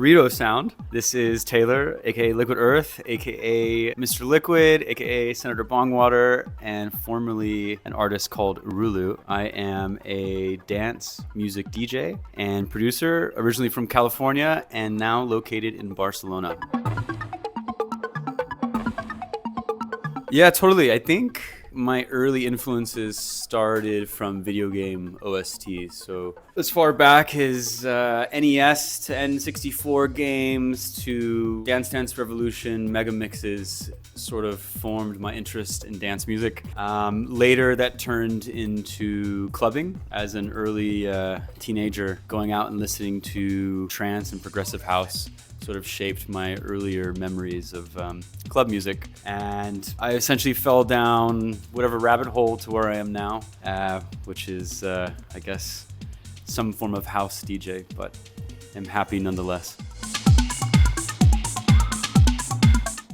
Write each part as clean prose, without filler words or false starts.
Ruido Sound. This is Taylor, aka Liquid Earth, aka Mr. Liquid, aka Senator Bongwater, and formerly an artist called Rulu. I am a dance music DJ and producer, originally from California and now located in Barcelona. Yeah, totally. I think my early influences started from video game OSTs. So as far back as NES to N64 games to Dance Dance Revolution mega mixes sort of formed my interest in dance music. Later that turned into clubbing as an early teenager, going out and listening to trance and progressive house. Sort of shaped my earlier memories of club music. And I essentially fell down whatever rabbit hole to where I am now, which is, I guess, some form of house DJ, but I'm happy nonetheless.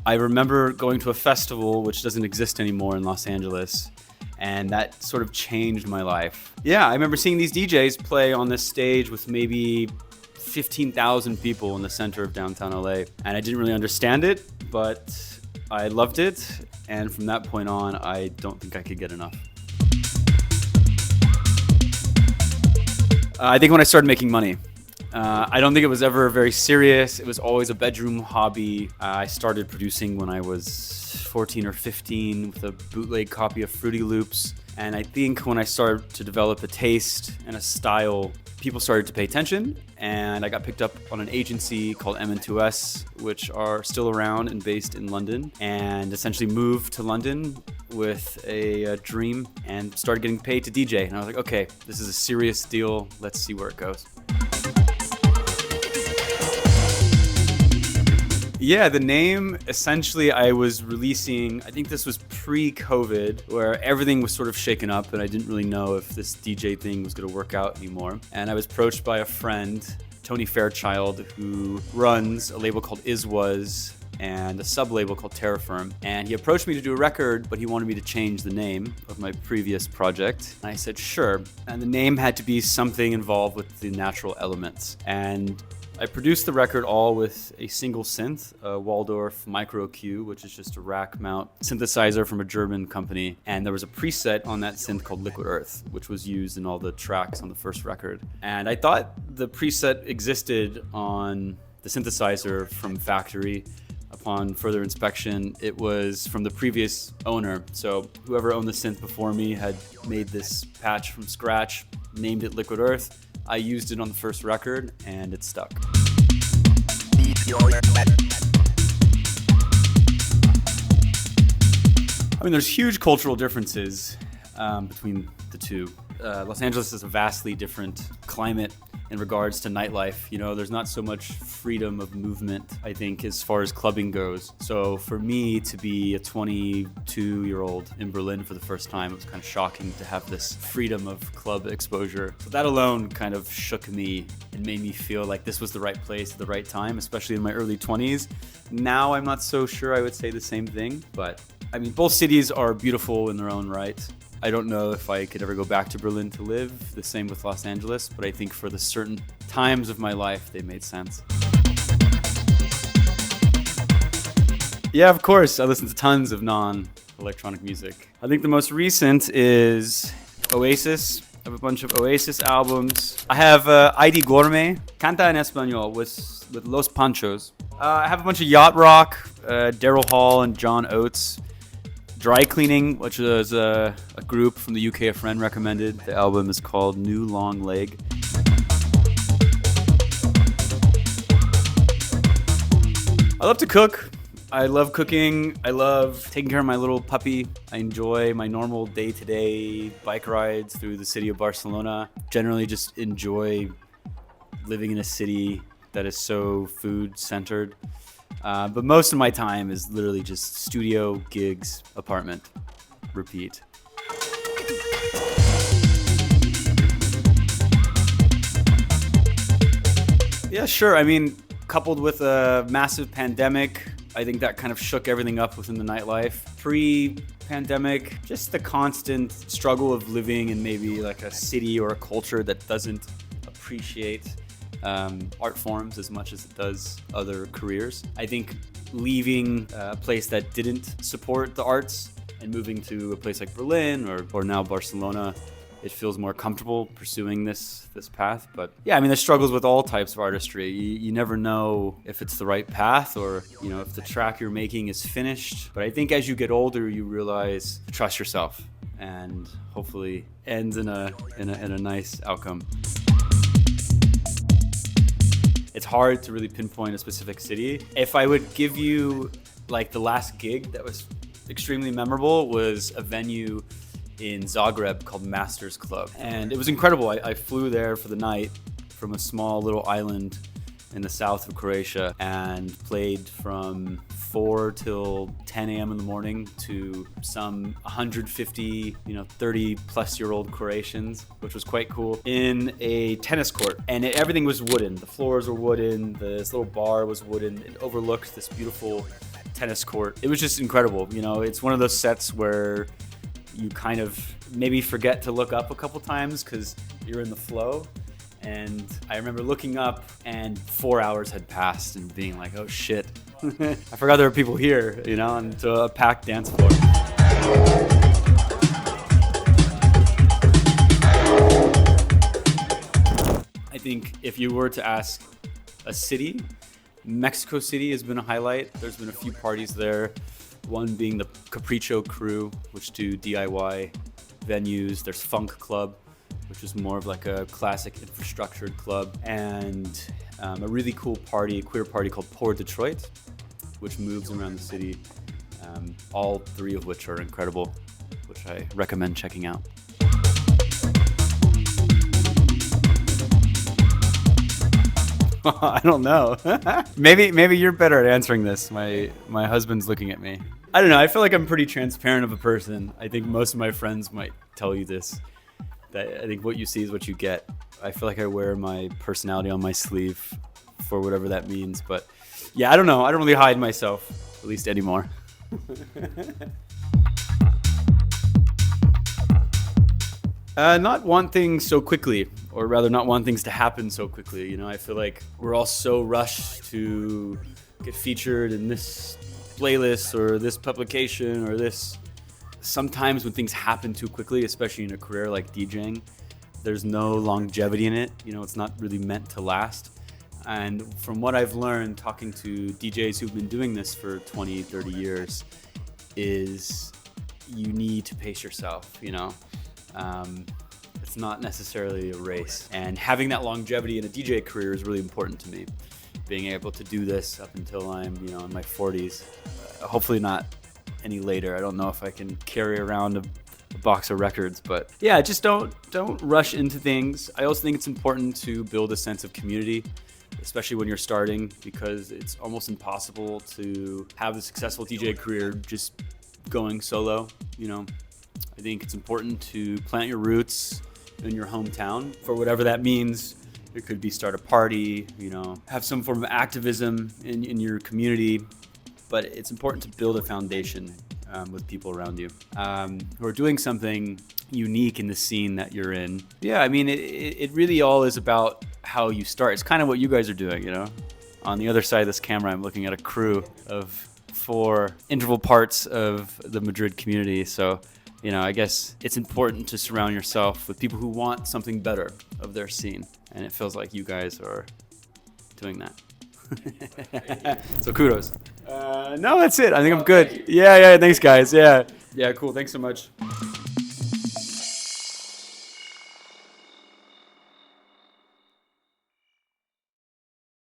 I remember going to a festival which doesn't exist anymore in Los Angeles, and that sort of changed my life. Yeah, I remember seeing these DJs play on this stage with maybe 15,000 people in the center of downtown LA, and I didn't really understand it, but I loved it, and from that point on, I don't think I could get enough. I think when I started making money. I don't think it was ever very serious. It was always a bedroom hobby. I started producing when I was 14 or 15 with a bootleg copy of Fruity Loops, and I think when I started to develop a taste and a style, people started to pay attention, and I got picked up on an agency called MN2S, which are still around and based in London, and essentially moved to London with a dream and started getting paid to DJ. And I was like, okay, this is a serious deal. Let's see where it goes. Yeah, the name, essentially I was releasing, I think this was pre-COVID, where everything was sort of shaken up and I didn't really know if this DJ thing was going to work out anymore. And I was approached by a friend, Tony Fairchild, who runs a label called Iswas and a sub-label called Terraform. And he approached me to do a record, but he wanted me to change the name of my previous project. And I said, sure. And the name had to be something involved with the natural elements. And I produced the record all with a single synth, a Waldorf Micro Q, which is just a rack mount synthesizer from a German company. And there was a preset on that synth called Liquid Earth, which was used in all the tracks on the first record. And I thought the preset existed on the synthesizer from factory. Upon further inspection, it was from the previous owner. So whoever owned the synth before me had made this patch from scratch, named it Liquid Earth. I used it on the first record, and it stuck. I mean, there's huge cultural differences between the two. Los Angeles is a vastly different climate in regards to nightlife. You know, there's not so much freedom of movement, I think, as far as clubbing goes. So for me to be a 22-year-old in Berlin for the first time, it was kind of shocking to have this freedom of club exposure. So that alone kind of shook me and made me feel like this was the right place at the right time, especially in my early 20s. Now I'm not so sure I would say the same thing, but I mean, both cities are beautiful in their own right. I don't know if I could ever go back to Berlin to live, the same with Los Angeles, but I think for the certain times of my life, they made sense. Yeah, of course, I listen to tons of non-electronic music. I think the most recent is Oasis. I have a bunch of Oasis albums. I have ID Gourmet, Canta en Español with Los Panchos. I have a bunch of yacht rock, Daryl Hall and John Oates. Dry Cleaning, which is a group from the UK a friend recommended. The album is called New Long Leg. I love to cook. I love cooking. I love taking care of my little puppy. I enjoy my normal day-to-day bike rides through the city of Barcelona. Generally just enjoy living in a city that is so food-centered. But most of my time is literally just studio, gigs, apartment, repeat. Yeah, sure. I mean, coupled with a massive pandemic, I think that kind of shook everything up within the nightlife. Pre-pandemic, just the constant struggle of living in maybe like a city or a culture that doesn't appreciate art forms as much as it does other careers. I think leaving a place that didn't support the arts and moving to a place like Berlin or now Barcelona, it feels more comfortable pursuing this path. But yeah, I mean, there's struggles with all types of artistry. You never know if it's the right path or, you know, if the track you're making is finished. But I think as you get older, you realize to trust yourself, and hopefully ends in a nice outcome. It's hard to really pinpoint a specific city. If I would give you, like, the last gig that was extremely memorable was a venue in Zagreb called Masters Club. And it was incredible. I flew there for the night from a small little island in the south of Croatia and played from 4 till 10 a.m. in the morning to some 150, 30 plus year old Croatians, which was quite cool, in a tennis court. And everything was wooden. The floors were wooden. This little bar was wooden. It overlooked this beautiful tennis court. It was just incredible. It's one of those sets where you kind of maybe forget to look up a couple times because you're in the flow. And I remember looking up and 4 hours had passed and being like, oh shit, I forgot there were people here, and to a packed dance floor. I think if you were to ask a city, Mexico City has been a highlight. There's been a few parties there. One being the Capricho Crew, which do DIY venues. There's Funk Club, which is more of like a classic infrastructured club. And a really cool party, a queer party called Pour Detroit, which moves around the city. All three of which are incredible, which I recommend checking out. I don't know. Maybe you're better at answering this. My husband's looking at me. I don't know. I feel like I'm pretty transparent of a person. I think most of my friends might tell you this. That I think what you see is what you get. I feel like I wear my personality on my sleeve for whatever that means. But yeah, I don't know. I don't really hide myself, at least anymore. Not want things so quickly, or rather not want things to happen so quickly. I feel like we're all so rushed to get featured in this playlist or this publication or this. Sometimes when things happen too quickly, especially in a career like DJing, there's no longevity in it. It's not really meant to last. And from what I've learned talking to DJs who've been doing this for 20, 30 years is you need to pace yourself, It's not necessarily a race. And having that longevity in a DJ career is really important to me. Being able to do this up until I'm, in my 40s. Hopefully not any later. I don't know if I can carry around a box of records, but yeah, just don't rush into things. I also think it's important to build a sense of community, especially when you're starting, because it's almost impossible to have a successful DJ career just going solo. I think it's important to plant your roots in your hometown for whatever that means. It could be start a party, have some form of activism in your community, but it's important to build a foundation with people around you who are doing something unique in the scene that you're in. Yeah, I mean, it really all is about how you start. It's kind of what you guys are doing, On the other side of this camera, I'm looking at a crew of 4 integral parts of the Madrid community. So, I guess it's important to surround yourself with people who want something better of their scene. And it feels like you guys are doing that. So kudos. No, that's it. I think I'm good. Yeah, thanks guys. Yeah, cool. Thanks so much.